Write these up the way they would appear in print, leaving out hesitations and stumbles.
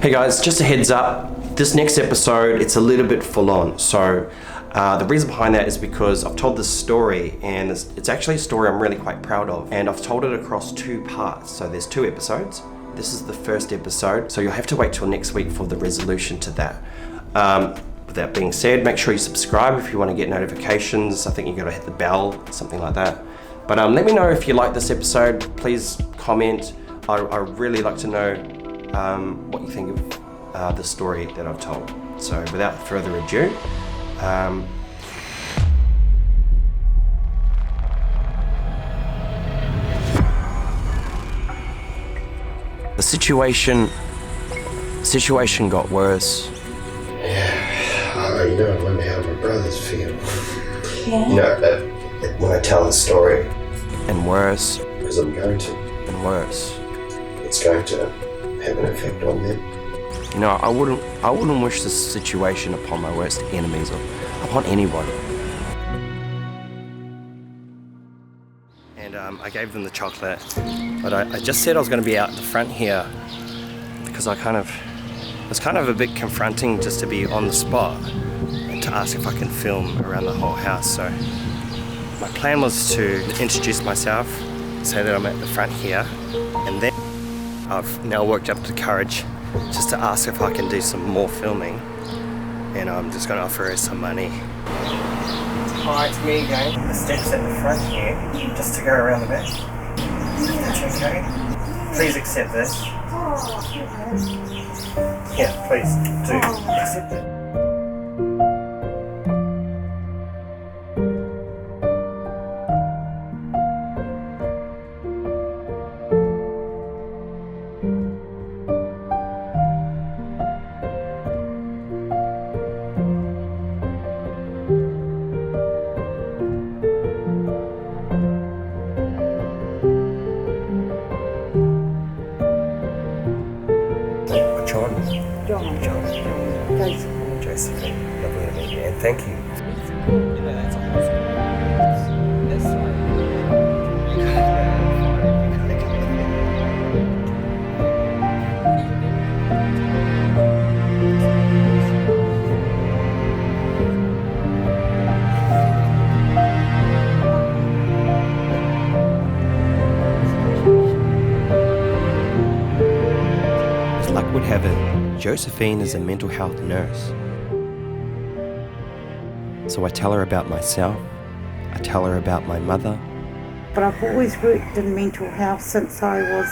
Hey guys, just a heads up, this next episode, it's a little bit full on. So the reason behind that is because I've told this story, and it's actually a story I'm really quite proud of, and I've told it across 2 parts. So there's 2 episodes. This is the first episode, so you'll have to wait till next week for the resolution to that. With that being said, make sure you subscribe if you want to get notifications. I think you got to hit the bell, something like that. But let me know if you like this episode. Please comment. I really like to know what you think of the story that I've told. So without further ado, the situation got worse. Yeah, you know, I wonder how my brothers feel. Yeah. You know, when I tell the story. And worse. Because I'm going to. And worse. It's going to have an effect on them. You know, I wouldn't wish this situation upon my worst enemies or upon anyone. And I gave them the chocolate, but I just said I was going to be out the front here because it's kind of a bit confronting just to be on the spot and to ask if I can film around the whole house. So my plan was to introduce myself, say that I'm at the front here, and then I've now worked up the courage just to ask if I can do some more filming, and I'm just going to offer her some money. Hi, it's me again. The steps at the front here, just to go around the back. That's okay. Please accept this. Yeah, please do accept it. Josephine, lovely to meet you, and thank you. As luck would have it, Josephine is a mental health nurse. So I tell her about myself, I tell her about my mother. But I've always worked in mental health since I was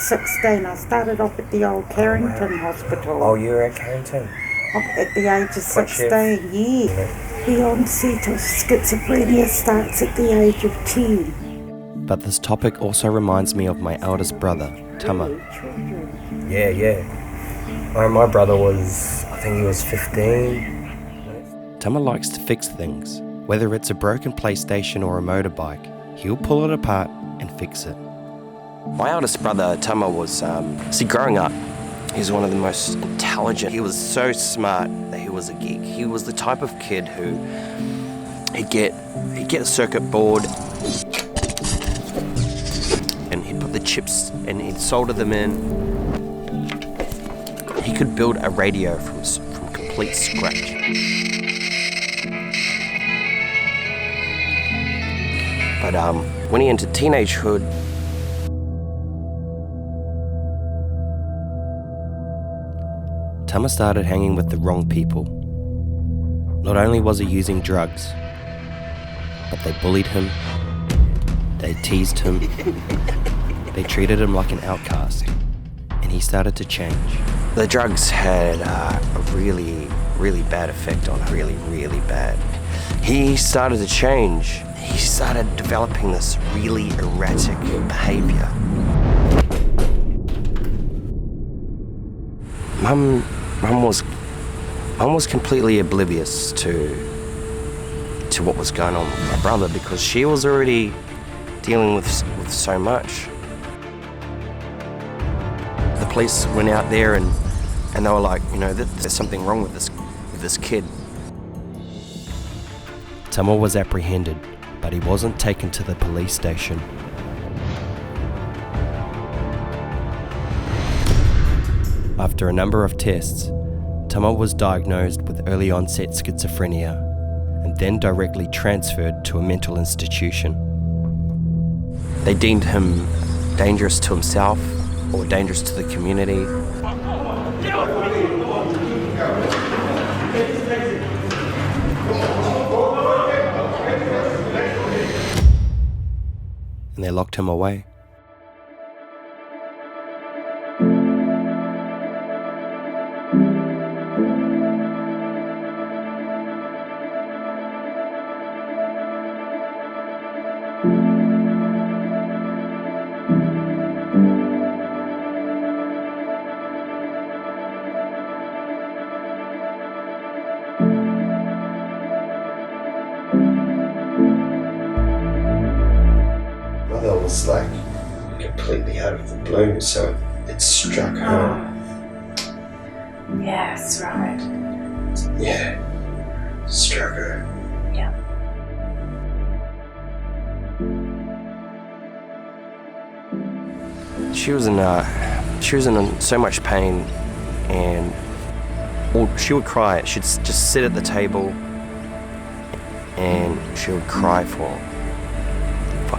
16. I started off at the old Carrington Hospital. Oh, you were at Carrington? At the age of 16, yeah. The onset of schizophrenia starts at the age of 10. But this topic also reminds me of my eldest brother, Tama. Yeah. My brother was, I think he was 15. Tama likes to fix things. Whether it's a broken PlayStation or a motorbike, he'll pull it apart and fix it. My eldest brother, Tama, was, growing up, he was one of the most intelligent. He was so smart that he was a geek. He was the type of kid who, he'd get a circuit board and he'd put the chips and he'd solder them in. He could build a radio from complete scratch. But when he entered teenagehood, Tama started hanging with the wrong people. Not only was he using drugs, but they bullied him, they teased him, they treated him like an outcast, and he started to change. The drugs had a really, really bad effect on him, really bad. He started to change. He started developing this really erratic behavior. Mum was completely oblivious to what was going on with my brother because she was already dealing with so much. The police went out there and they were like, you know, there's something wrong with this kid. Tama was apprehended, but he wasn't taken to the police station. After a number of tests, Tama was diagnosed with early onset schizophrenia and then directly transferred to a mental institution. They deemed him dangerous to himself or dangerous to the community. And they locked him away. Mother was like completely out of the blue, so it struck her. Yes, right. Yeah, struck her. Yeah. She was in so much pain, and she would cry. She'd just sit at the table, and she would cry for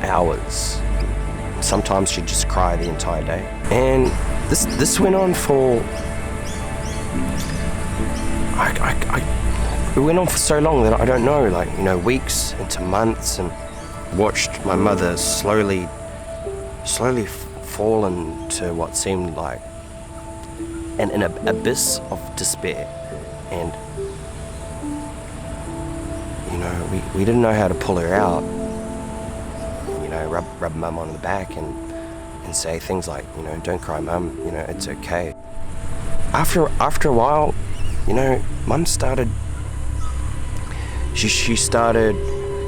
hours. Sometimes she'd just cry the entire day. And this went on for it went on for so long that I don't know, like, you know, weeks into months, and watched my mother slowly fall into what seemed like an abyss of despair. And you know, we didn't know how to pull her out. You know, rub mum on the back and say things like, you know, don't cry, mum, you know, it's okay. After a while, you know, mum started she started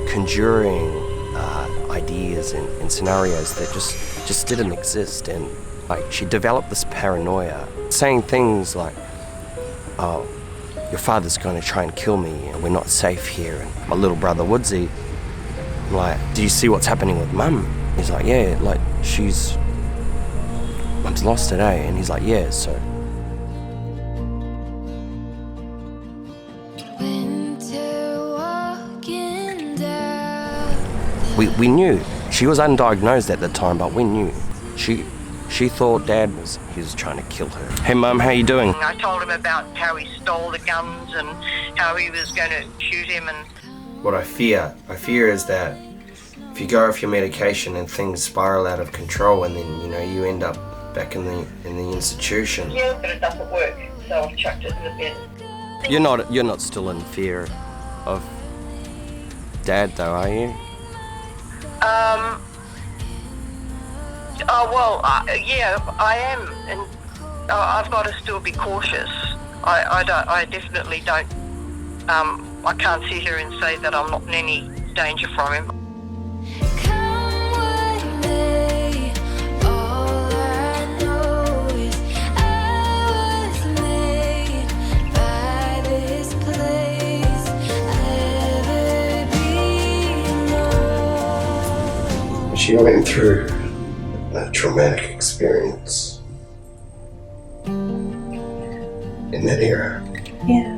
conjuring ideas and scenarios that just didn't exist, and like she developed this paranoia, saying things like, oh, your father's going to try and kill me and we're not safe here. And my little brother Woodsy, I'm like, do you see what's happening with mum? He's like, yeah, like mum's lost today. And he's like, yeah, so. We knew. She was undiagnosed at the time, but we knew. She thought Dad was trying to kill her. Hey Mum, how you doing? I told him about how he stole the guns and how he was going to shoot him. And what I fear is that if you go off your medication and things spiral out of control, and then, you know, you end up back in the institution. yeah, but it doesn't work, so I've chucked it in the bin. You're not still in fear of Dad though, are you? Yeah, I am, and I've got to still be cautious. I definitely don't. I can't sit here and say that I'm not in any danger from him. She went through a traumatic experience in that era. Yeah.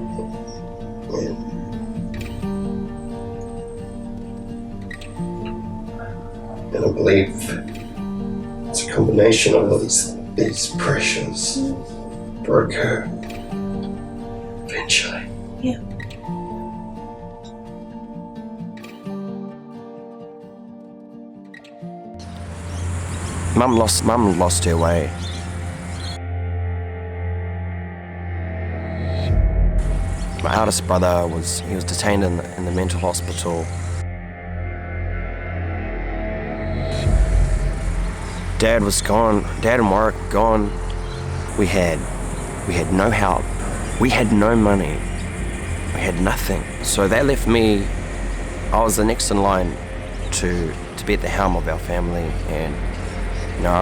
And I believe it's a combination of all these pressures broke her eventually. Yeah. Mum lost her way. My eldest brother was detained in the mental hospital. Dad was gone. Dad and Warwick were gone. We had no help. We had no money. We had nothing. So that left me. I was the next in line to be at the helm of our family, and you know,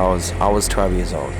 I was 12 years old.